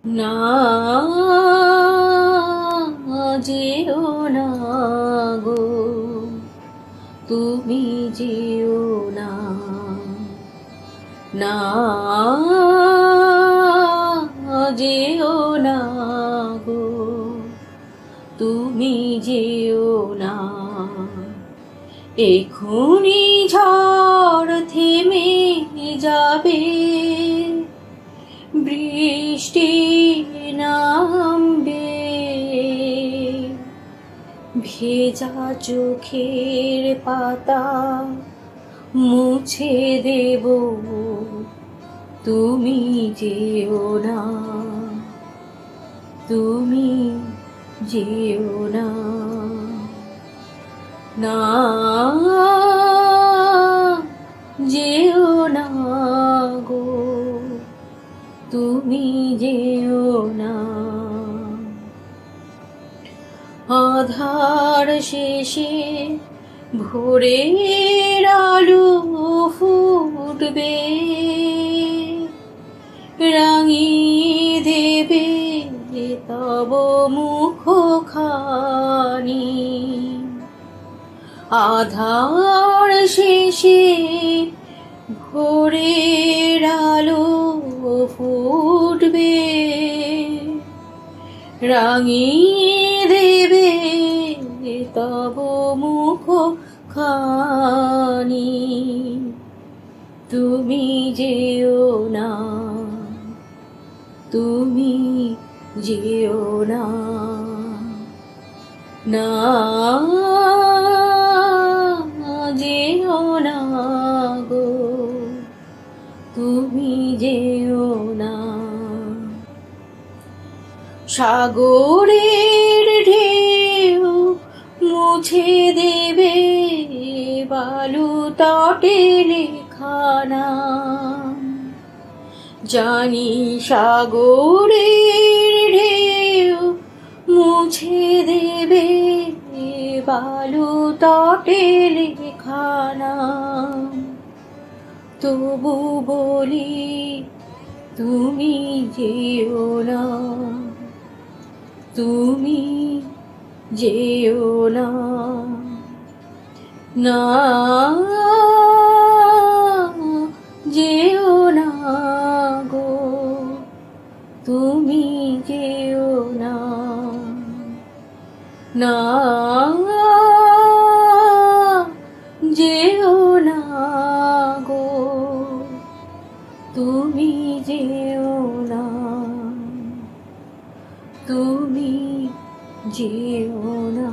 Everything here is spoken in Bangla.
না যেও না গো, তুমি যেও না, না যেও না গো, তুমি যেও না। এক্ষুনি ঝড় থেমে যাবে, বৃষ্টি নামবে, ভেজা চোখের পাতা মুছে দেব, তুমি যেও না, তুমি যেও না, না যেও না গো, তুমি যেও না। আধার শেষে ভোরের আলো ফুটবে, রাঙিয়ে দেবে তব মুখখানি। আধার শেষে ভোরের আলো ফুটবে, রাঙিয়ে দেবে তব মুখখানি। তুমি যেও না, তুমি যেও না, না যেও না গো, তুমি যেও না। সাগরের ঢেউ মুছে দেবে বালু তটে লেখা নাম। জানি সাগরের ঢেউ মুছে দেবে বালু তটে লেখা নাম। তবু বলি তুমি যেও না, তুমি যেও না, না যেও না গো, তুমি যেও না, না যেও না গো, তুমি যেও না, তুমি যেও না।